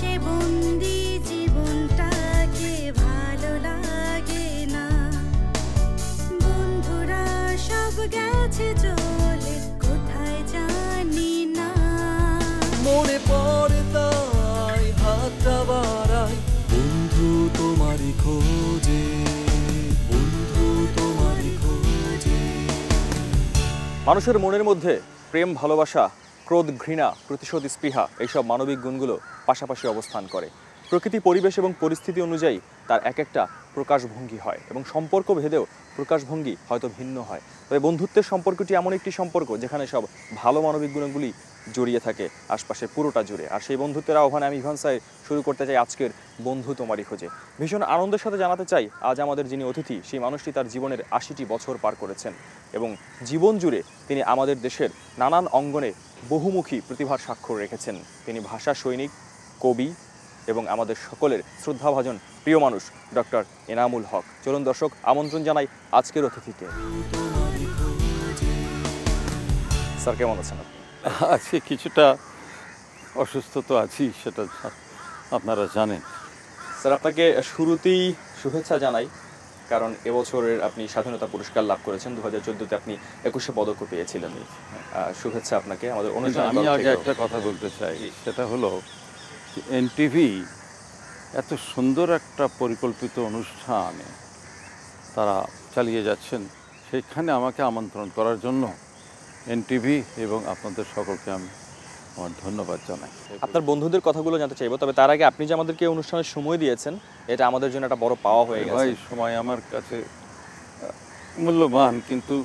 দেশে বন্দি জীবনটাকে ভালো লাগে না, বন্ধুরা সব গেছে চলে কোথায় জানি না। মনে পড়ে তাই হাতটা বাড়াই, বন্ধু তোমারই খোঁজে, বন্ধু তোমারই খোঁজে। মানুষের মনের মধ্যে প্রেম, ভালোবাসা, ক্রোধ, ঘৃণা, প্রতিশোধ, স্পৃহা এইসব মানবিক গুণগুলো পাশাপাশি অবস্থান করে। প্রকৃতি, পরিবেশ এবং পরিস্থিতি অনুযায়ী তার এক একটা প্রকাশভঙ্গি হয় এবং সম্পর্ক ভেদেও প্রকাশভঙ্গি হয়তো ভিন্ন হয়। তবে বন্ধুত্বের সম্পর্কটি এমন একটি সম্পর্ক যেখানে সব ভালো মানবিক গুণগুলি জড়িয়ে থাকে আশপাশে পুরোটা জুড়ে। আর সেই বন্ধুত্বের আহ্বানে আমি ইভান সাই শুরু করতে চাই আজকের বন্ধু তোমারই খোঁজে। ভীষণ আনন্দের সাথে জানাতে চাই আজ আমাদের যিনি অতিথি সেই মানুষটি তার জীবনের ৮০টি বছর পার করেছেন এবং জীবন জুড়ে তিনি আমাদের দেশের নানান অঙ্গনে বহুমুখী প্রতিভার স্বাক্ষর রেখেছেন। তিনি ভাষা সৈনিক, কবি এবং আমাদের সকলের শ্রদ্ধাভাজন প্রিয় মানুষ ডক্টর এনামুল হক। চলুন দর্শক, আমন্ত্রণ জানাই আজকের অতিথিকে। স্যার, কেমন আছেন আপনি? আজকে কিছুটা অসুস্থ তো আছি, সেটা আপনারা জানেন। স্যার, আপনাকে শুরুতেই শুভেচ্ছা জানাই, কারণ এবছরের আপনি স্বাধীনতা পুরস্কার লাভ করেছেন। 2014-তে আপনি 21শে পদকও পেয়েছিলেন। শুভেচ্ছা আপনাকে আমাদের অনুষ্ঠানে। আমি আগে একটা কথা বলতে চাই, সেটা হলো এনটিভি এত সুন্দর একটা পরিকল্পিত অনুষ্ঠানে তারা চালিয়ে যাচ্ছেন, সেখানে আমাকে আমন্ত্রণ করার জন্য এনটিভি এবং আপনাদের সকলকে আমি আমার ধন্যবাদ জানাই। আপনার বন্ধুদের কথাগুলো জানতে চাইবো, তবে তার আগে আপনি যে আমাদেরকে অনুষ্ঠানের সময় দিয়েছেন এটা আমাদের জন্য একটা বড় পাওয়া হয়ে গেছে। এই সময় আমার কাছে মূল্যবান, কিন্তু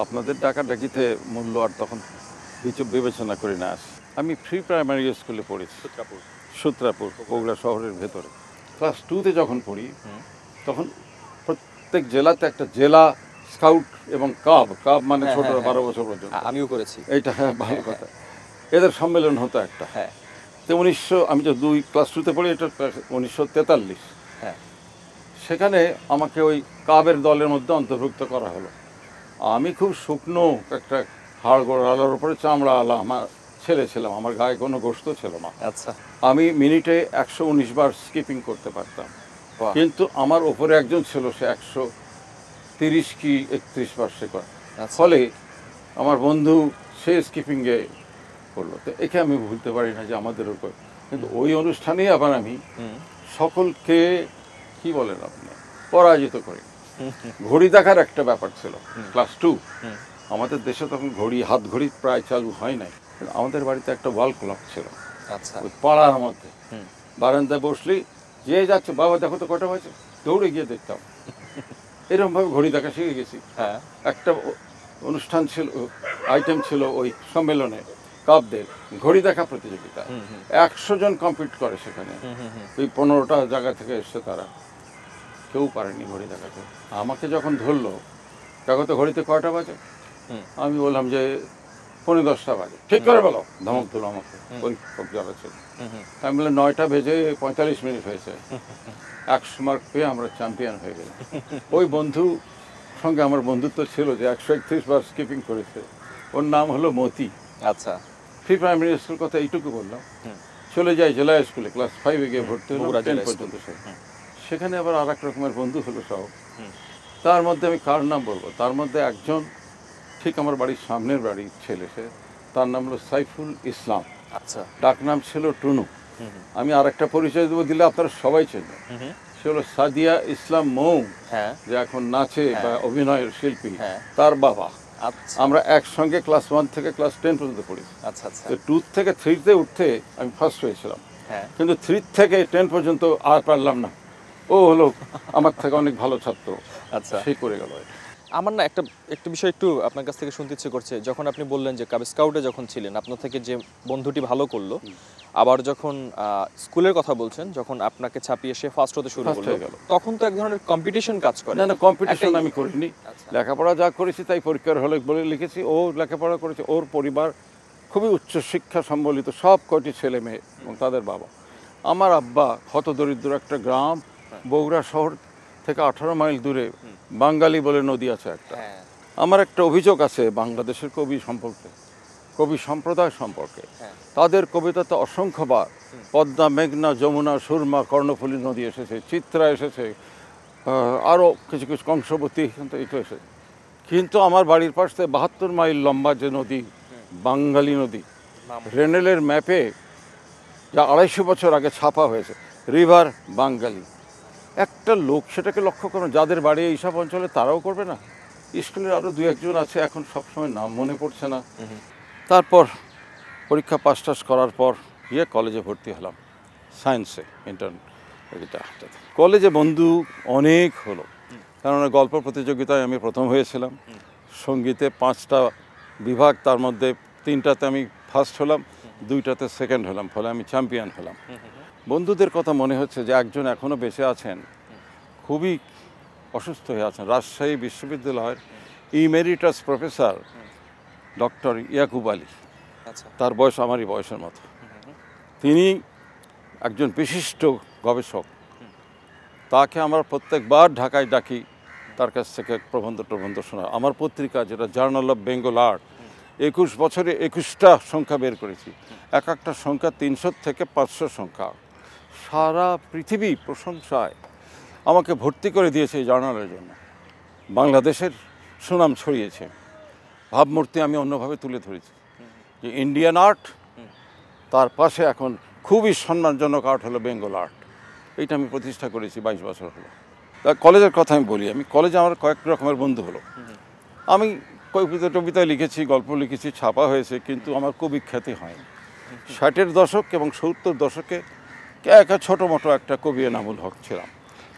আপনাদের ডাকাডাকিতে মূল্য আর তখন বিবেচনা করি না। আমি প্রি প্রাইমারি স্কুলে পড়েছি, সূত্রাপুর বগুড়া শহরের ভেতরে। ক্লাস 2-তে যখন পড়ি তখন প্রত্যেক জেলাতে একটা জেলা স্কাউট এবং কাব মানে ছোট 12 বছর পর্যন্ত, আমিও করেছি এইটা। ভালো কথা, এদের সম্মেলন হতো একটা। তো আমি যে ক্লাস 2-তে পড়ি, এটা 1943। সেখানে আমাকে ওই কাবের দলের মধ্যে অন্তর্ভুক্ত করা হলো। আমি খুব শুকনো একটা হাড়গোড় আলার উপরে চামড়া আলা আমার ছেলে ছিলাম, আমার গায়ে কোনো গোশত ছিল না। আচ্ছা, আমি মিনিটে 119 বার স্কিপিং করতে পারতাম, কিন্তু আমার ওপরে একজন ছিল, সে 130 কি 31 বার সে করে। ফলে আমার বন্ধু সে স্কিপিংয়ে করলো। তো একে আমি ভুলতে পারি না যে আমাদের উপর। কিন্তু ওই অনুষ্ঠানেই আবার আমি সকলকে কি বলেন আপনি পরাজিত করি। ঘড়ি দেখার একটা ব্যাপার ছিল ক্লাস 2। আমাদের দেশে তখন হাত ঘড়ি প্রায় চালু হয় নাই। আমাদের বাড়িতে একটা ওয়াল ক্লক ছিল। আচ্ছা, ওই পাড়ার মধ্যে বারান্দায় বসলেই যে যাচ্ছে, বাবা দেখো তো কটা বাজে, দৌড়ে গিয়ে দেখতাম। এরকম ভাবে ঘড়ি দেখা শিখে গেছি। একটা অনুষ্ঠান ছিল, আইটেম ছিল ওই সম্মেলনে কাপদের ঘড়ি দেখা প্রতিযোগিতা। 100 জন কম্পিট করে সেখানে। ওই 15টা জায়গা থেকে এসছে, তারা কেউ পারেনি ঘড়ি দেখাতে। আমাকে যখন ধরলো, দেখো তো ঘড়িতে কয়টা বাজে, আমি বললাম যে 10:45 বাজে। ঠিক করে বলো, ধমক দিল আমাকে পরীক্ষক যারা ছিল। আমি বললাম 9টা বেজে 45 মিনিট হয়েছে। 100 মার্ক পেয়ে আমরা চ্যাম্পিয়ন হয়ে গেলাম। ওই বন্ধু সঙ্গে আমার বন্ধুত্ব ছিল যে 131 বার স্কিপিং করেছে, ওর নাম হলো মতি। আচ্ছা, প্রি প্রাইমারি স্কুল কথা এইটুকু বললাম। চলে যাই জেলা স্কুলে, ক্লাস 5-এ গিয়ে ভর্তি হলো, 10 পর্যন্ত। সেখানে আবার আর এক রকমের বন্ধু হলো সব। তার মধ্যে আমি কার নাম বলবো, তার মধ্যে একজন ঠিক আমার বাড়ির সামনের বাড়ির ছেলে, সে তার নাম হলো সাইফুল ইসলাম। আচ্ছা, ডাক নাম ছিল টুনু। আমি আর একটা পরিচয় দেবো, দিলে আপনারা সবাই চেনেন। সে হলো সাদিয়া ইসলাম মৌ, যে এখন নাচে বা অভিনয়ের শিল্পী, তার বাবা। আমরা একসঙ্গে ক্লাস 1 থেকে ক্লাস 10 পর্যন্ত পড়ি। আচ্ছা, 2 থেকে 3-তে উঠতে আমি ফার্স্ট হয়েছিলাম, কিন্তু 3 থেকে 10 পর্যন্ত আর পারলাম না। ও হলো আমার থেকে অনেক ভালো ছাত্র। আচ্ছা, সেই করে গেল। আমার না একটা বিষয় একটু আপনার কাছ থেকে শুনতে ইচ্ছে করছে। যখন আপনি বললেন যে কাব স্কাউটে যখন ছিলেন, আপনার থেকে যে বন্ধুটি ভালো করলো, আবার যখন স্কুলের কথা বলছেন, যখন আপনাকে ছাপিয়ে সে ফার্স্ট হতে শুরু করলো, তখন তো এক ধরনের কম্পিটিশন কাজ করে। না, কম্পিটিশন আমি করিনি। লেখাপড়া যা করেছি তাই পরীক্ষার হলে বলে লিখেছি। ও লেখাপড়া করেছে, ওর পরিবার খুবই উচ্চশিক্ষা সম্বলিত, সব কয়টি ছেলে মেয়ে এবং তাদের বাবা। আমার আব্বা হতদরিদ্র একটা গ্রাম, বগুড়া শহর থেকে 18 মাইল দূরে বাঙালি বলে নদী আছে একটা। আমার একটা অভিযোগ আছে বাংলাদেশের কবি সম্পর্কে, কবি সম্প্রদায় সম্পর্কে। তাদের কবিতাতে অসংখ্যবার পদ্মা, মেঘনা, যমুনা, সুরমা, কর্ণফুলী নদী এসেছে, চিত্রা এসেছে, আরও কিছু কিছু কংসবতী এগুলো এসেছে। কিন্তু আমার বাড়ির পাশ থেকে 72 মাইল লম্বা যে নদী, বাঙালি নদী, রেনেলের ম্যাপে যা 250 বছর আগে ছাপা হয়েছে, রিভার বাঙ্গালি। একটা লোক সেটাকে লক্ষ্য করুন, যাদের বাড়ি এইসব অঞ্চলে তারাও করবে না। স্কুলের আরও 2-1 আছে, এখন সবসময় নাম মনে পড়ছে না। তারপর পরীক্ষা পাস টাস করার পর কলেজে ভর্তি হলাম, সায়েন্সে কলেজে বন্ধু অনেক হলো, কারণ গল্প প্রতিযোগিতায় আমি প্রথম হয়েছিলাম। সঙ্গীতে 5টা বিভাগ, তার মধ্যে 3টাতে আমি ফার্স্ট হলাম, 2টাতে সেকেন্ড হলাম, ফলে আমি চ্যাম্পিয়ন হলাম। বন্ধুদের কথা মনে হচ্ছে যে একজন এখনও বেঁচে আছেন, খুবই অসুস্থ হয়ে আছেন, রাজশাহী বিশ্ববিদ্যালয়ের emeritus professor doctor Yakub Ali. তার বয়স আমারই বয়সের মতো। তিনি একজন বিশিষ্ট গবেষক। তাকে আমরা প্রত্যেকবার ঢাকায় ডাকি, তার কাছ থেকে প্রবন্ধ শোনা। আমার পত্রিকা যেটা জার্নাল অফ বেঙ্গল আর্ট, 21 বছরে 21টা সংখ্যা বের করেছি। এক একটা সংখ্যা 300 থেকে 500 সংখ্যা। সারা পৃথিবী প্রশংসায় আমাকে ভর্তি করে দিয়েছে এই জার্নালের জন্য। বাংলাদেশের সুনাম ছড়িয়েছে। ভাবমূর্তি আমি অন্যভাবে তুলে ধরেছি যে ইন্ডিয়ান আর্ট, তার পাশে এখন খুবই সম্মানজনক আর্ট হলো বেঙ্গল আর্ট। এইটা আমি প্রতিষ্ঠা করেছি 22 বছর হলো। তা কলেজের কথা আমি বলি, আমি কলেজে আমার কয়েক রকমের বন্ধু হলো। আমি কবিতা লিখেছি, গল্প লিখেছি, ছাপা হয়েছে, কিন্তু আমার কবি খ্যাতি হয়নি। 60-এর দশক এবং 70 দশকে একা ছোটো মোটো একটা কবি এনামুল হক ছিলাম,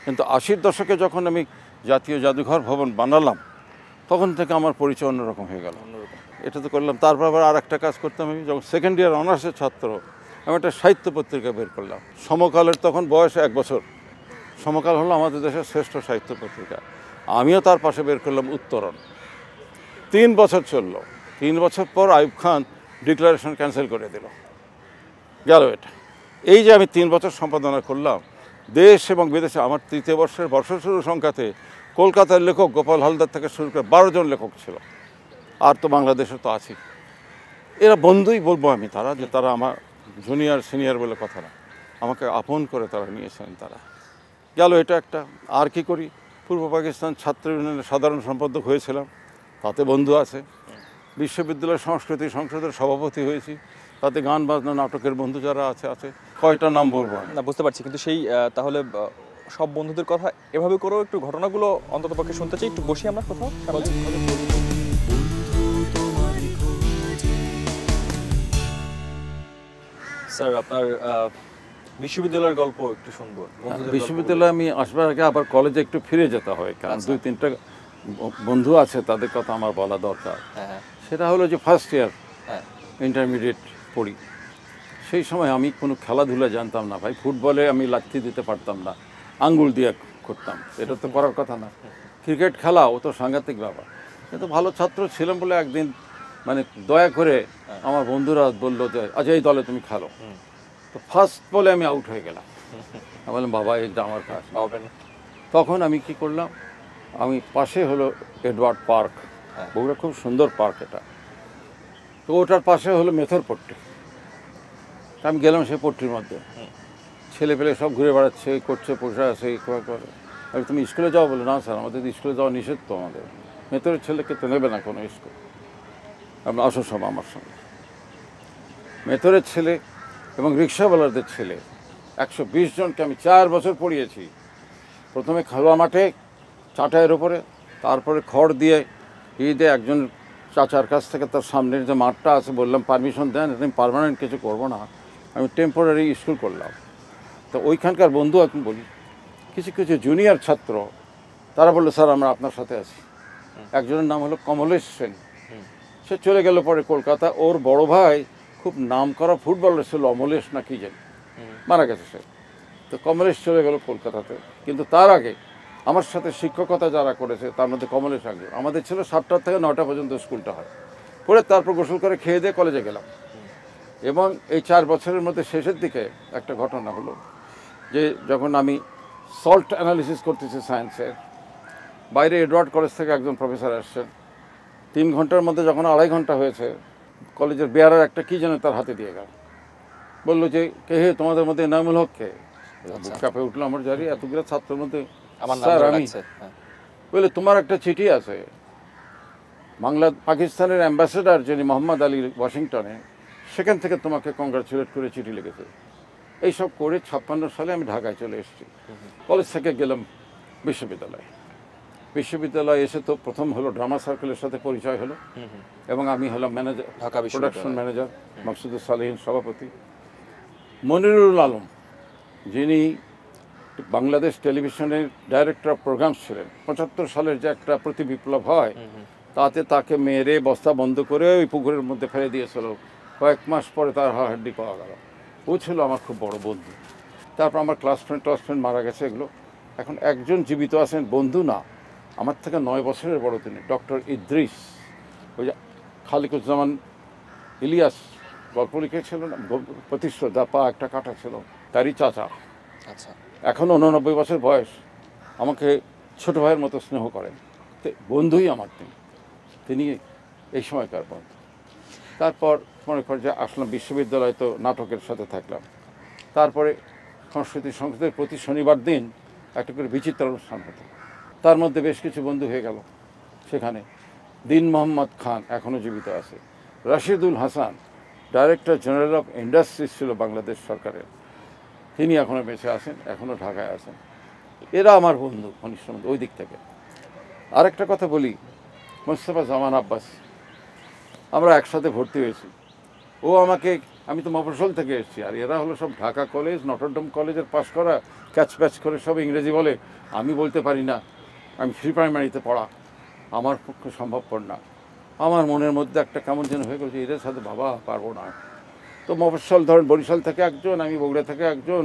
কিন্তু 80-র দশকে যখন আমি জাতীয় জাদুঘর ভবন বানালাম, তখন থেকে আমার পরিচয় অন্যরকম হয়ে গেল। এটা তো করলাম। তারপর আবার আর একটা কাজ করতাম, আমি যখন সেকেন্ড ইয়ার অনার্সের ছাত্র, আমি একটা সাহিত্য পত্রিকা বের করলাম। সমকালের তখন বয়স 1 বছর। সমকাল হলো আমাদের দেশের শ্রেষ্ঠ সাহিত্য পত্রিকা। আমিও তার পাশে বের করলাম উত্তরণ। 3 বছর চলল। 3 বছর পর আইয়ুব খান ডিক্লারেশন ক্যান্সেল করে দিল, গেল এটা। এই যে আমি 3 বছর সম্পাদনা করলাম, দেশ এবং বিদেশে আমার 3য় বর্ষের বর্ষশুরু সংখ্যাতে কলকাতার লেখক গোপাল হালদার থেকে শুরু করে 12 জন লেখক ছিল। আর তো বাংলাদেশে তো আছি। এরা বন্ধুই বলবো আমি, তারা যে তারা আমার জুনিয়র সিনিয়র বলে কথা না, আমাকে আপন করে তারা নিয়েছেন। তারা গেল এটা একটা। আর কি করি, পূর্ব পাকিস্তান ছাত্র ইউনিয়নের সাধারণ সম্পাদক হয়েছিলাম, তাতে বন্ধু আছে। বিশ্ববিদ্যালয় সংস্কৃতি সংসদের সভাপতি হয়েছি, তাতে গান বাজনা নাটকের বন্ধু যারা আছে। কয়টা নাম বলবো না, বুঝতে পারছি, কিন্তু সেই তাহলে সব বন্ধুদের কথা এভাবে করেও একটু ঘটনাগুলো অন্তত পক্ষে শুনতে চাই। একটু বসি আমরা কোথাও। স্যার, আপনার বিশ্ববিদ্যালয়ের গল্প একটু শুনবো। বিশ্ববিদ্যালয়ে আমি আসবার আগে আবার কলেজে একটু ফিরে যেতে হয়, কারণ 2-3টা বন্ধু আছে, তাদের কথা আমার বলা দরকার। সেটা হলো যে ফার্স্ট ইয়ার ইন্টারমিডিয়েট পড়ি, সেই সময় আমি কোনো খেলাধুলা জানতাম না ভাই। ফুটবলে আমি লাথি দিতে পারতাম না, আঙ্গুল দিয়ে করতাম, এটা তো করার কথা না। ক্রিকেট খেলা ও তো সাংঘাতিক ব্যাপার। কিন্তু ভালো ছাত্র ছিলাম বলে একদিন মানে দয়া করে আমার বন্ধুরা বললো যে আচ্ছা এই দলে তুমি খেলো। তো ফার্স্ট বলে আমি আউট হয়ে গেলাম। আমি বললাম বাবা এটা আমার কাজ হবে না। তখন আমি কি করলাম, আমি পাশে হলো এডওয়ার্ড পার্ক, বগুড়া খুব সুন্দর পার্ক এটা, তো ওটার পাশে হলো মেথর পট্টি। আমি গেলাম সেই পট্টির মধ্যে, ছেলে পেলে সব ঘুরে বেড়াচ্ছে, করছে, পোষা আছে, করে। আর তুমি স্কুলে যাও বলে, না স্যার আমাদের স্কুলে যাওয়া নিষেধ তো, আমাদের মেথরের ছেলেকে তো নেবে না কোনো স্কুল। আপনি আসো সব আমার সঙ্গে। মেথরের ছেলে এবং রিক্সাওয়ালাদের ছেলে 120 জনকে আমি 4 বছর পড়িয়েছি। প্রথমে খেলোয়া মাঠে চাটাইয়ের ওপরে, তারপরে খড় দিয়ে দিয়ে একজন চাচার কাছ থেকে তার সামনের যে মাঠটা আছে বললাম পারমিশন দেন, আমি পার্মানেন্ট কিছু করবো না, আমি টেম্পোরারি স্কুল করলাম। তো ওইখানকার বন্ধু এখন বলি, কিছু কিছু জুনিয়র ছাত্র তারা বললো স্যার আমরা আপনার সাথে আছি। একজনের নাম হলো কমলেশ সেন, সে চলে গেল পরে কলকাতা। ওর বড় ভাই খুব নাম করা ফুটবলার ছিল, অমলেশ না কি জানি, মারা গেছে সে। তো কমলেশ চলে গেল কলকাতাতে, কিন্তু তার আগে আমার সাথে শিক্ষকতা যারা করেছে তার মধ্যে কমলেশ একজন। আমাদের ছিল 7টা থেকে 9টা পর্যন্ত স্কুলটা হয়, পরে তারপর গোসল করে খেয়ে দিয়ে কলেজে গেলাম। এবং এই 4 বছরের মধ্যে শেষের দিকে একটা ঘটনা হলো যে যখন আমি সল্ট অ্যানালিসিস করতেছি সায়েন্সের, বাইরে এডওয়ার্ড কলেজ থেকে একজন প্রফেসর আসছেন। 3 ঘন্টার মধ্যে যখন 2.5 ঘন্টা হয়েছে, কলেজের বেয়ারার একটা কী যেন তার হাতে দিয়ে গেল, বললো যে কে হে তোমাদের মধ্যে এনামুল হক কে? বুক কাঁপে উঠলো আমার, জারি এতগুলো ছাত্রের মধ্যে স্যার আমি। বলে তোমার একটা চিঠি আছে পাকিস্তানের অ্যাম্বাসেডার যিনি মোহাম্মদ আলী ওয়াশিংটনে, সেখান থেকে তোমাকে কংগ্রাচুলেট করে চিঠি লিখেছে। এইসব করে 56 সালে আমি ঢাকায় চলে এসেছি। কলেজ থেকে গেলাম বিশ্ববিদ্যালয়ে এসে তো প্রথম হলো ড্রামা সার্কেলের সাথে পরিচয় হলো, এবং আমি হলাম ম্যানেজার, প্রোডাকশন ম্যানেজার, মাকসুদুর সালেহীন সভাপতি। মনিরুল আলম যিনি বাংলাদেশ টেলিভিশনের ডাইরেক্টর অফ প্রোগ্রামস ছিলেন, 75 সালের যে একটা প্রতি বিপ্লব হয় তাতে তাকে মেরে বস্তা বন্ধ করে ওই পুকুরের মধ্যে ফেলে দিয়েছিল। কয়েক মাস পরে তার হাড্ডি পাওয়া গেল। ও ছিল আমার খুব বড় বন্ধু। তারপর আমার ক্লাস ফ্রেন্ড মারা গেছে এগুলো। এখন একজন জীবিত আছেন, বন্ধু না, আমার থেকে 9 বছরের বড় তিনি, ডক্টর ইদ্রিস। ওই যে খালিকুজ্জামান ইলিয়াস গল্প লিখেছিল না, প্রতিশ্রদ্ধা পা একটা কাটা ছিল, তারই চাচা। আচ্ছা, এখন 89 বছর বয়স, আমাকে ছোট ভাইয়ের মতো স্নেহ করেন। বন্ধুই আমার তিনি এই সময়কার বন্ধু। তারপর মনে কর যে আসলাম বিশ্ববিদ্যালয়ে, তো নাটকের সাথে থাকলাম। তারপরে সংস্কৃতি সংসদের প্রতি শনিবার দিন একটা করে বিচিত্র অনুষ্ঠান হতো, তার মধ্যে বেশ কিছু বন্ধু হয়ে গেল সেখানে। দিন মোহাম্মদ খান এখনও জীবিত আছে, Rashidul Hasan director general of industries ছিল বাংলাদেশ সরকারের, তিনি এখনও বেঁচে আছেন, এখনও ঢাকায় আছেন। এরা আমার বন্ধু, ঘনিষ্ঠ বন্ধু ওই দিক থেকে। আরেকটা কথা বলি, মোস্তফা জামান আব্বাস, আমরা একসাথে ভর্তি হয়েছি। ও আমাকে, আমি তো মফস্বল থেকে এসেছি, আর এরা হলো সব ঢাকা কলেজ, নটরডেম কলেজের পাশ করা, ক্যাচ প্যাচ করে সব ইংরেজি বলে। আমি বলতে পারি না, আমি প্রি প্রাইমারিতে পড়া, আমার পক্ষে সম্ভবপর না। আমার মনের মধ্যে একটা কেমন যেন হয়ে গেছে, এদের সাথে বাবা পারবো না। তো মফস্বল ধরেন বরিশাল থেকে একজন, আমি বগুড়া থেকে একজন,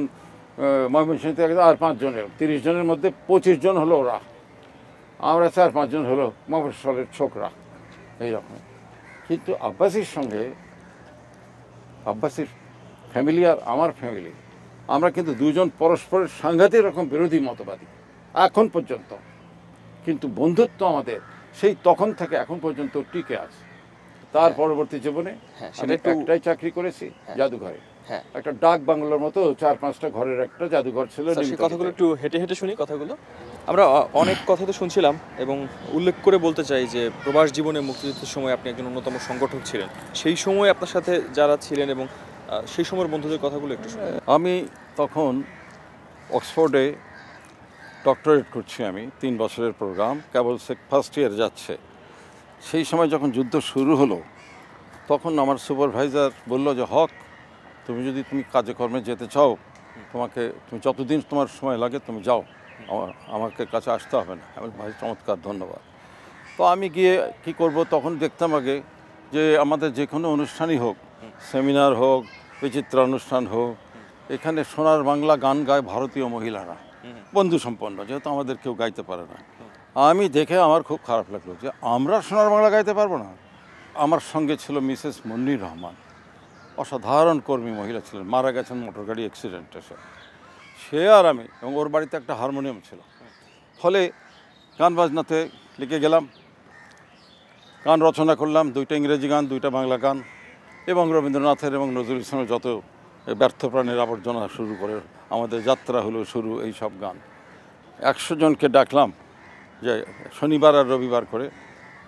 ময়মনসিংহ থেকে একজন, আর 5 জনের, 30 জনের মধ্যে 25 জন হলো ওরা, আমরা 4-5 জন হলো মফস্বলের ছোকরা, এইরকম। কিন্তু আব্বাসির সঙ্গে, আব্বাসির ফ্যামিলি আর আমার ফ্যামিলি, আমরা কিন্তু দুজন পরস্পরের সাংঘাতিক রকম বিরোধী মতবাদী এখন পর্যন্ত, কিন্তু বন্ধুত্ব আমাদের সেই তখন থেকে এখন পর্যন্ত টিকে আছে। তার পরবর্তী জীবনে আমি একটাই চাকরি করেছি, জাদুঘরে, একটা ডাক বাংলার মতো 4-5টা ঘরের একটা জাদুঘর ছিল। সেই কথাগুলো একটু হেঁটে হেঁটে শুনি কথাগুলো। আমরা অনেক কথা তো শুনছিলাম, এবং উল্লেখ করে বলতে চাই যে প্রবাস জীবনে মুক্তিযুদ্ধের সময় আপনি একজন অন্যতম সংগঠক ছিলেন। সেই সময় আপনার সাথে যারা ছিলেন এবং সেই সময়ের বন্ধুদের কথাগুলো একটু শুনি। আমি তখন অক্সফোর্ডে ডক্টরেট করছি, আমি 3 বছরের প্রোগ্রাম, কেবল ফার্স্ট ইয়ার যাচ্ছে। সেই সময় যখন যুদ্ধ শুরু হলো, তখন আমার সুপারভাইজার বলল যে হক, তুমি যদি কাজে কর্মে যেতে চাও, তুমি যতদিন তোমার সময় লাগে তুমি যাও, আমাকে কাছে আসতে হবে না। আমি ভাই চমৎকার, ধন্যবাদ। তো আমি গিয়ে কি করব, তখন দেখতাম আগে যে আমাদের যে কোনো অনুষ্ঠানই হোক, সেমিনার হোক, বিচিত্র অনুষ্ঠান হোক, এখানে সোনার বাংলা গান গায় ভারতীয় মহিলারা, বন্ধু সম্পন্ন, যেহেতু আমাদের কেউ গাইতে পারে না। আমি দেখে আমার খুব খারাপ লাগলো যে আমরা সোনার বাংলা গাইতে পারবো না। আমার সঙ্গে ছিল মিসেস মুন্নির রহমান, অসাধারণ কর্মী মহিলা ছিলেন, মারা গেছেন মোটর গাড়ি অ্যাক্সিডেন্টে। সে আর আমি, এবং ওর বাড়িতে একটা হারমোনিয়াম ছিল। ফলে গান বাজনাতে লিখে গেলাম, গান রচনা করলাম, 2টা ইংরেজি গান, 2টা বাংলা গান, এবং রবীন্দ্রনাথের এবং নজরুল ইসলামের যত ব্যর্থ প্রাণের আবর্জনা শুরু করে আমাদের যাত্রা হলো শুরু, এই সব গান। 100 জনকে ডাকলাম যে শনিবার আর রবিবার করে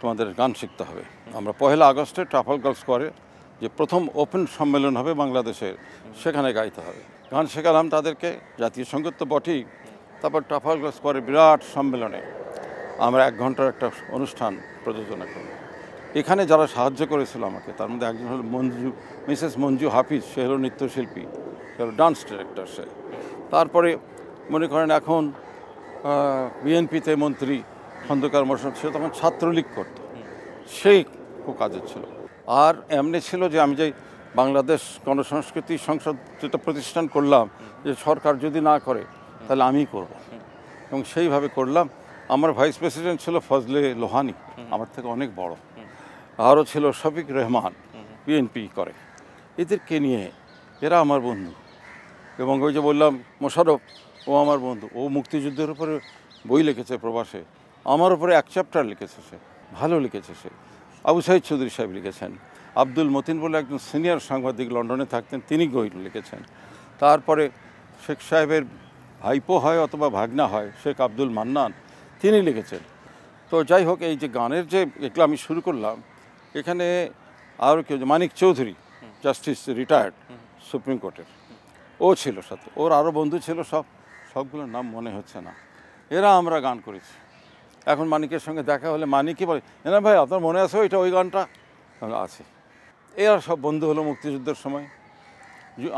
তোমাদের গান শিখতে হবে। আমরা 1 আগস্টে ট্রাফালগার স্কোয়ারে যে প্রথম ওপেন সম্মেলন হবে বাংলাদেশের, সেখানে গাইতে হবে। গান শেখালাম তাদেরকে, জাতীয় সঙ্গীত তো বটেই। তারপর ট্রাফালগার স্কোয়ারে বিরাট সম্মেলনে আমরা 1 ঘন্টার একটা অনুষ্ঠান প্রযোজনা করি। এখানে যারা সাহায্য করেছিল আমাকে, তার মধ্যে একজন হলো মিসেস মঞ্জু হাফিজ, সে হলো নৃত্যশিল্পী, সে হলো ডান্স ডিরেক্টর সে। তারপরে মনে করেন এখন বিএনপিতে মন্ত্রী খন্দকার মোশাররফ, সে তখন ছাত্রলীগ করত, সেই খুব কাজের ছিল। আর এমনি ছিল যে আমি যে বাংলাদেশ গণসংস্কৃতি সংসদ যেটা প্রতিষ্ঠান করলাম, যে সরকার যদি না করে তাহলে আমিই করব, এবং সেইভাবে করলাম। আমার ভাইস প্রেসিডেন্ট ছিল ফজলে লোহানি, আমার থেকে অনেক বড়। আরও ছিল শফিক রহমান, বিএনপি করে। এদেরকে নিয়ে, এরা আমার বন্ধু। এবং ওই যে বললাম মোশাররফ, ও আমার বন্ধু, ও মুক্তিযুদ্ধের উপরে বই লিখেছে প্রবাসে, আমার উপরে 1 চ্যাপ্টার লিখেছে সে, ভালো লিখেছে সে। আবু সাইদ চৌধুরী সাহেব লিখেছেন, আব্দুল মতিন বলে একজন সিনিয়র সাংবাদিক লন্ডনে থাকতেন, তিনি বই লিখেছেন। তারপরে শেখ সাহেবের ভাইপো হয় অথবা ভাগনা হয়, শেখ আব্দুল মান্নান, তিনি লিখেছেন। তো যাই হোক, এই যে গানের যে এগুলো আমি শুরু করলাম, এখানে আরও কেউ, মানিক চৌধুরী, জাস্টিস রিটায়ার্ড সুপ্রিম কোর্টের, ও ছিল সাথে, ওর আরও বন্ধু ছিল, সবগুলোর নাম মনে হচ্ছে না। এরা আমরা গান করেছি। এখন মানিকের সঙ্গে দেখা হলে মানিকই বলে, না ভাই আপনার মনে আছে ওই গানটা? আছে। এরা সব বন্ধু হলো মুক্তিযুদ্ধের সময়।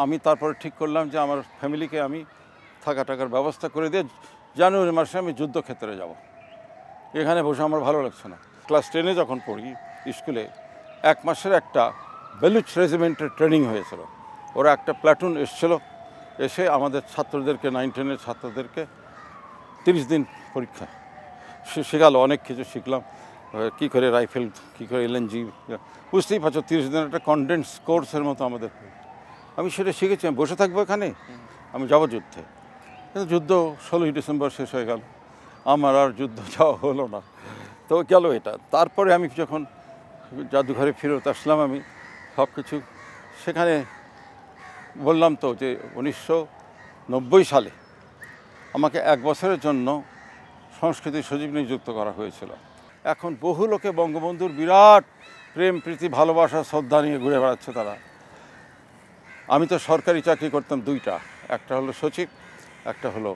আমি তারপরে ঠিক করলাম যে আমার ফ্যামিলিকে আমি টাকার ব্যবস্থা করে দিয়ে জানুয়ারি মাসে আমি যুদ্ধক্ষেত্রে যাব। এখানে বসে আমার ভালো লাগছে না। ক্লাস 10-এ যখন পড়ি স্কুলে, 1 মাসের একটা বেলুচ রেজিমেন্টের ট্রেনিং হয়েছিল। ওরা একটা প্ল্যাটুন এসেছিল, এসে আমাদের ছাত্রদেরকে, 9-10-এর ছাত্রদেরকে 30 দিন পরীক্ষা শেখাল। অনেক কিছু শিখলাম, কী করে রাইফেল, কী করে এলএনজি, বুঝতেই পারছো 30 দিনের একটা কনডেন্স কোর্সের মতো আমাদের। আমি সেটা শিখেছি। আমি বসে থাকবো এখানে, আমি যাব যুদ্ধে। কিন্তু যুদ্ধ 16ই ডিসেম্বর শেষ হয়ে গেল, আমার আর যুদ্ধ যাওয়া হলো না। তো গেল এটা। তারপরে আমি যখন জাদুঘরে ফেরত আসলাম, আমি সব কিছু সেখানে বললাম তো যে 1990 সালে আমাকে 1 বছরের জন্য সংস্কৃতি সচিব নিযুক্ত করা হয়েছিল। এখন বহু লোকে বঙ্গবন্ধুর বিরাট প্রেম, প্রীতি, ভালোবাসা, শ্রদ্ধা নিয়ে ঘুরে বেড়াচ্ছে তারা। আমি তো সরকারি চাকরি করতাম 2টা, একটা হলো সচিব, একটা হলো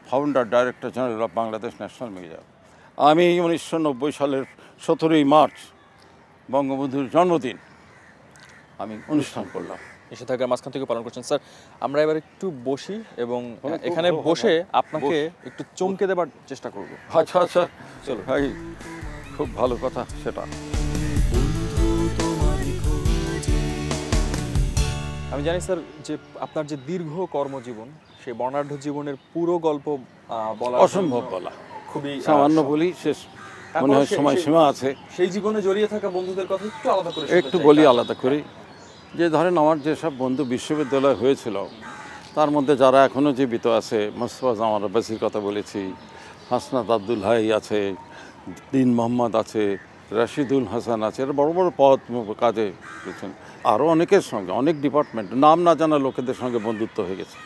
founder director general of Bangladesh national museum. আমি 1990 সালের 17ই মার্চ বঙ্গবন্ধুর জন্মদিন আমি অনুষ্ঠান করলাম। নিষেধাজ্ঞার মাঝখান থেকে পালন করছেন। স্যার, আমরা এবার একটু বসি এবং এখানে বসে আপনাকে একটু চমকে দেবার চেষ্টা করব। আচ্ছা আচ্ছা, চলো ভাই, খুব ভালো কথা সেটা। আমি জানি স্যার যে আপনার যে দীর্ঘ কর্মজীবন, সেই বর্ণাঢ্য জীবনের পুরো গল্প বলা অসম্ভব, বলা খুবই সামান্য বলি, শেষ মনে হয় সময়সীমা আছে। সেই জীবনে জড়িয়ে থাকা বন্ধুদের কথা একটু আলাদা করে একটু বলি, আলাদা করি। যে ধরেন আমার যেসব বন্ধু বিশ্ববিদ্যালয় হয়েছিল, তার মধ্যে যারা এখনও জীবিত আছে, মোস্তফা জামান আব্বাসির কথা বলেছি, হাসনাত আব্দুল হাই আছে, দিন মোহাম্মদ আছে, রাশিদুল হাসান আছে, এরা বড় বড় পদ কাজে গেছেন। আরও অনেকের সঙ্গে, অনেক ডিপার্টমেন্ট, নাম না জানা লোকেদের সঙ্গে বন্ধুত্ব হয়ে গেছে।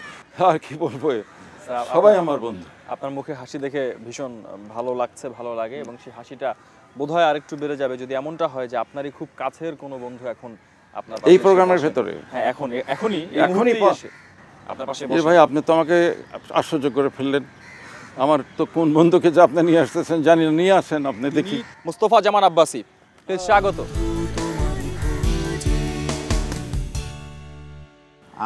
আর কি বলবো, সবাই আমার বন্ধু। আপনার মুখে হাসি দেখে ভীষণ ভালো লাগছে, ভালো লাগে, এবং সেই হাসিটা বোধহয় আরেকটু বেড়ে যাবে যদি এমনটা হয় যে আপনারই খুব কাছের কোনো বন্ধু এখন আপনার এই প্রোগ্রামের ভেতরে, হ্যাঁ এখনই আপনার পাশে বসে। ভাই, আপনি তো আমাকে আশ্চর্য করে ফেললেন। আমার তো কোন বন্ধুকে যে আপনি নিয়ে আসতেছেন জানি না, নিয়ে আসেন আপনি, দেখি। মোস্তফা জামান আব্বাসি, প্লিজ স্বাগত।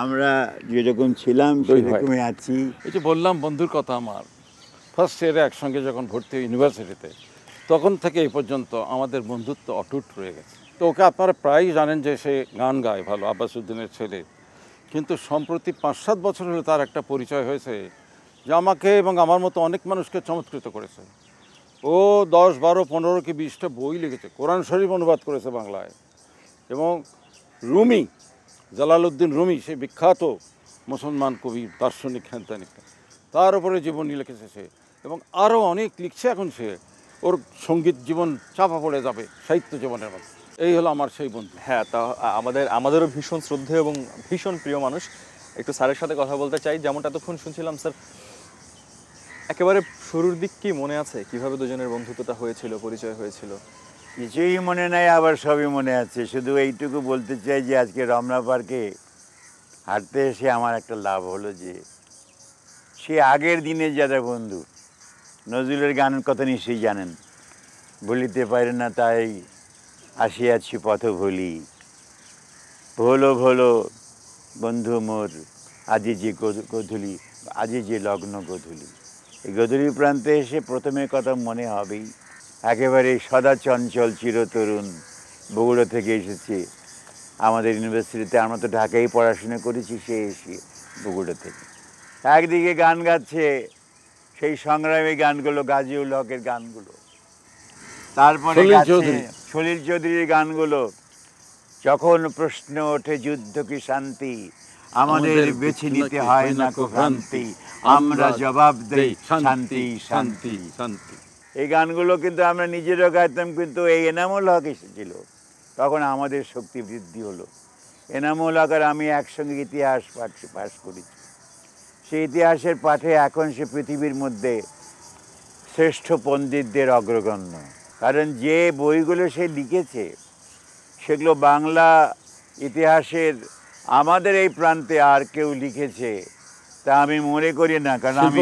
আমরা যেরকম ছিলাম সেরকমই আছি। এই যে বললাম বন্ধুর কথা, আমার ফার্স্ট ইয়ারে একসঙ্গে যখন ভর্তি হই ইউনিভার্সিটিতে, তখন থেকে এই পর্যন্ত আমাদের বন্ধুত্ব অটুট রয়ে গেছে। তো ওকে আপনারা প্রায়ই জানেন যে সে গান গায় ভালো, আব্বাস উদ্দিনের ছেলে। কিন্তু সম্প্রতি 5-7 বছর হলে তার একটা পরিচয় হয়েছে যে আমাকে এবং আমার মতো অনেক মানুষকে চমৎকৃত করেছে। ও 10, 12, 15 কি 20টা বই লিখেছে, কোরআন শরীফ অনুবাদ করেছে বাংলায়, এবং রুমি, জালালউদ্দিন রুমি, সেই বিখ্যাত মুসলমান কবি, দার্শনিক, হ্যান্তানিক, তার উপরে জীবনী লিখেছে সে, এবং আরও অনেক লিখছে। এখন সে, ওর সঙ্গীত জীবন চাপা পড়ে যাবে সাহিত্য জীবনের মধ্যে। এই হলো আমার সেই বন্ধু। হ্যাঁ, তা আমাদেরও ভীষণ শ্রদ্ধেয় এবং ভীষণ প্রিয় মানুষ। একটু স্যারের সাথে কথা বলতে চাই। যেমনটা এতক্ষণ শুনছিলাম স্যার, একেবারে শুরুর দিক কি মনে আছে কিভাবে দুজনের বন্ধুত্বটা হয়েছিল, পরিচয় হয়েছিল? কিছুই মনে নাই, আবার সবই মনে আছে। শুধু এইটুকু বলতে চাই যে আজকে রমনা পার্কে হাঁটতে এসে আমার একটা লাভ হলো যে সে আগের দিনের যারা বন্ধু, নজরুলের গানের কথা নিশ্চয়ই জানেন, বলিতে পারে না তাই আসিয়াছি পথ ভুলি, ভোলো ভোলো বন্ধু মোর আজি যে গধূলি, আজি যে লগ্ন গধূলি। এই গধূলি প্রান্তে এসে প্রথমে কথা মনে হবেই একেবারে সদা চঞ্চল চিরতরুণ, বগুড়া থেকে এসেছে আমাদের ইউনিভার্সিটিতে। আমরা তো ঢাকায় পড়াশোনা করেছি, সে এসে বগুড়া থেকে। একদিকে গান গাচ্ছে, সেই সংগ্রামী গানগুলো, গাজীউল হকের গানগুলো, তারপরে সলিল চৌধুরীর গানগুলো, যখন প্রশ্ন ওঠে যুদ্ধ কি শান্তি, আমাদের বেছে নিতে হয় না কো ভ্রান্তি, আমরা জবাব দেই শান্তি শান্তি শান্তি। এই গানগুলো কিন্তু আমরা নিজেরও গাইতাম, কিন্তু এই এনামুল হক এসেছিল তখন আমাদের শক্তি বৃদ্ধি হলো। এনামুল হক আর আমি একসঙ্গে ইতিহাস পাঠ করেছি। সেই ইতিহাসের পাঠে এখন সে পৃথিবীর মধ্যে শ্রেষ্ঠ পণ্ডিতদের অগ্রগণ্য। কারণ যে বইগুলো সে লিখেছে সেগুলো বাংলা ইতিহাসের আমাদের এই প্রান্তে আর কেউ লিখেছে তা আমি মনে করি না। কারণ আমি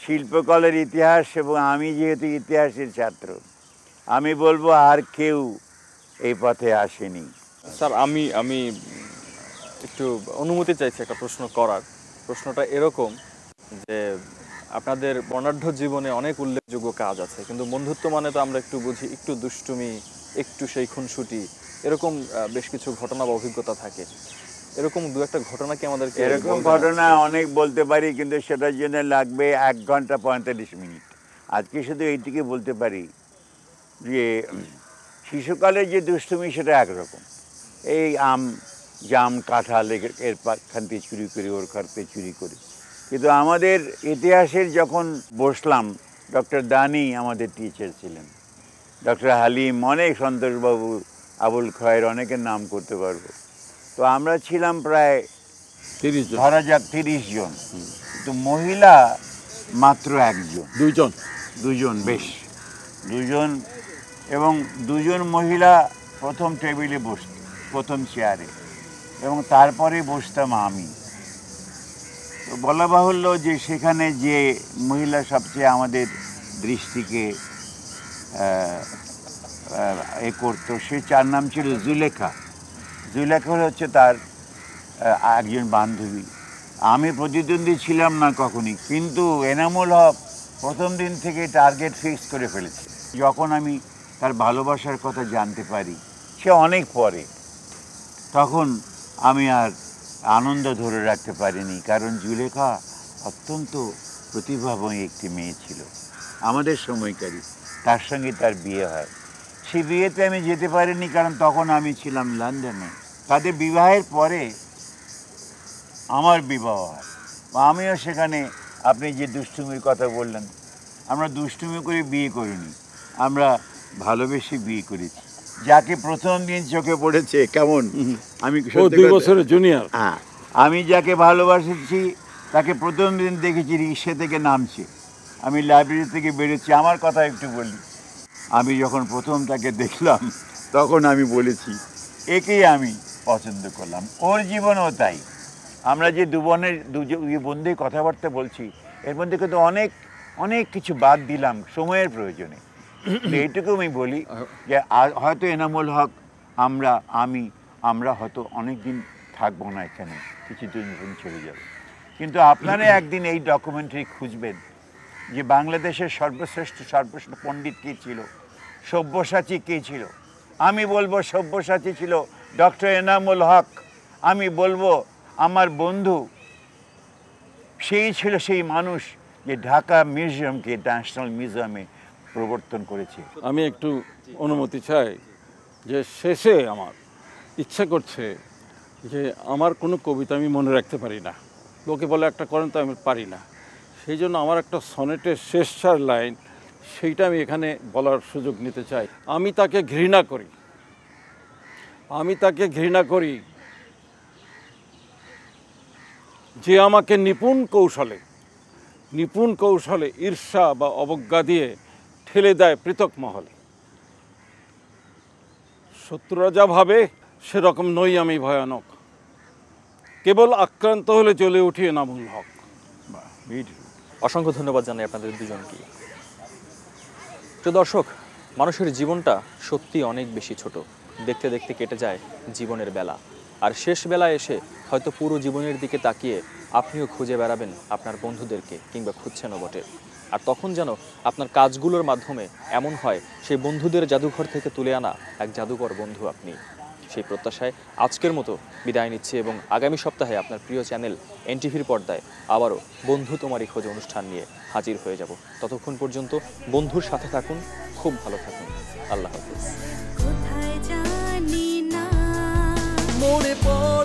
শিল্পকলার ইতিহাস এবং আমি যেহেতু ইতিহাসের ছাত্র, আমি বলবো আর কেউ এই পথে আসেনি। স্যার, আমি একটু অনুমতি চাইছি একটা প্রশ্ন করার। প্রশ্নটা এরকম যে আপনাদের বর্ণাঢ্য জীবনে অনেক উল্লেখযোগ্য কাজ আছে, কিন্তু বন্ধুত্ব মানে তো আমরা একটু বুঝি একটু দুষ্টুমি, একটু সেই খুনসুটি, এরকম বেশ কিছু ঘটনা বা অভিজ্ঞতা থাকে। এরকম দু একটা ঘটনা কি আমাদেরকে? এরকম ঘটনা অনেক বলতে পারি, কিন্তু সেটার জন্য লাগবে 1 ঘন্টা 45 মিনিট। আজকে শুধু এইটিকে বলতে পারি যে শিশুকালের যে দুষ্টুমি সেটা একরকম, এই জাম কাঁঠাল এর খান থেকে চুরি করি, ওর খাতে চুরি করি। কিন্তু আমাদের ইতিহাসের যখন বসলাম, ডক্টর দানি আমাদের টিচার ছিলেন, ডক্টর হালিম, অনেক সন্তোষবাবু, আবুল খয়ের, অনেকের নাম করতে পারবো। তো আমরা ছিলাম প্রায় 30 জন, ধরা যাক 30 জন, কিন্তু মহিলা মাত্র 1 জন, 2 জন, বেশ 2 জন, এবং 2 জন মহিলা প্রথম টেবিলে বসত, প্রথম চেয়ারে, এবং তারপরে বসতাম আমি। তো বলা বাহুল্য যে সেখানে যে মহিলা সবচেয়ে আমাদের দৃষ্টিকে করতো, সে 4 নাম ছিল জুলেখা। জুলেখা হচ্ছে তার একজন বান্ধবী। আমি প্রতিদ্বন্দ্বী ছিলাম না কখনই, কিন্তু এনামুল হক প্রথম দিন থেকে টার্গেট ফিক্স করে ফেলেছে। যখন আমি তার ভালোবাসার কথা জানতে পারি সে অনেক পরে, তখন আমি আর আনন্দ ধরে রাখতে পারিনি, কারণ জুলেখা অত্যন্ত প্রতিভাময়ী একটি মেয়ে ছিল, আমাদের সময়কারী। তার সঙ্গে তার বিয়ে হয়। সেই বিয়েতে আমি যেতে পারিনি, কারণ তখন আমি ছিলাম লন্ডনে। তাদের বিবাহের পরে আমার বিবাহ হয়, আমিও সেখানে, আপনি যে দুষ্টুমির কথা বললেন, আমরা দুষ্টুমি করে বিয়ে করিনি, আমরা ভালোবেসে বিয়ে করেছি। যাকে প্রথম দিন চোখে পড়েছে, কেমন, আমি 2 বছরের জুনিয়র, হ্যাঁ, আমি যাকে ভালোবাসেছি তাকে প্রথম দিন দেখেছি রিক্সা থেকে নামছে, আমি লাইব্রেরি থেকে বেরোচ্ছি। আমার কথা একটু বলি, আমি যখন প্রথম তাকে দেখলাম তখন আমি বলেছি একেই আমি পছন্দ করলাম। ওর জীবনও তাই। আমরা যে দুই বন্ধুই কথাবার্তা বলছি, এর মধ্যে কিন্তু অনেক অনেক কিছু বাদ দিলাম সময়ের প্রয়োজনে। এইটুকু আমি বলি যে হয়তো এনামুল হক, আমরা হয়তো অনেক দিন থাকবো না এখানে, কিছুদিন চলে যাবে, কিন্তু আপনারা একদিন এই ডকুমেন্টারি খুঁজবেন যে বাংলাদেশের সর্বশ্রেষ্ঠ পণ্ডিত কে ছিল, সব্যসাচী কে ছিল। আমি বলবো সব্যসাচী ছিল ডক্টর এনামুল হক। আমি বলবো আমার বন্ধু সেই ছিল সেই মানুষ যে ঢাকা মিউজিয়ামকে ন্যাশনাল মিউজিয়ামে প্রবর্তন করেছে। আমি একটু অনুমতি চাই যে শেষে আমার ইচ্ছা করছে যে আমার কোনো কবিতা আমি মনে রাখতে পারি না, লোকে বলে একটা করেন, তো আমি পারি না। সেই জন্য আমার একটা সনেটের শেষ 4 লাইন, সেইটা আমি এখানে বলার সুযোগ নিতে চাই। আমি তাকে ঘৃণা করি যে আমাকে নিপুণ কৌশলে ঈর্ষা বা অবজ্ঞা দিয়ে ঠেলে দেয় পৃথক মহলে। শত্রুরা যা ভাবে সেরকম নই আমি ভয়ানক, কেবল আক্রান্ত হলে জ্বলে উঠি এনামুল হক। অসংখ্য ধন্যবাদ জানাই আপনাদের দুজনকে। তো দর্শক, মানুষের জীবনটা সত্যি অনেক বেশি ছোট, দেখতে দেখতে কেটে যায় জীবনের বেলা, আর শেষ বেলায় এসে হয়তো পুরো জীবনের দিকে তাকিয়ে আপনিও খুঁজে বেড়াবেন আপনার বন্ধুদেরকে, কিংবা খুঁজছেনও বটে। আর তখন যেন আপনার কাজগুলোর মাধ্যমে এমন হয় সেই বন্ধুদের জাদুঘর থেকে তুলে আনা এক জাদুকর বন্ধু আপনি। সেই প্রত্যাশায় আজকের মতো বিদায় নিচ্ছি, এবং আগামী সপ্তাহে আপনার প্রিয় চ্যানেল এনটিভির পর্দায় আবারও বন্ধু তোমারই খোঁজ অনুষ্ঠান নিয়ে হাজির হয়ে যাব। ততক্ষণ পর্যন্ত বন্ধুর সাথে থাকুন, খুব ভালো থাকুন। আল্লাহ হাফেজ। কোথায় জানি না মনে পড়ে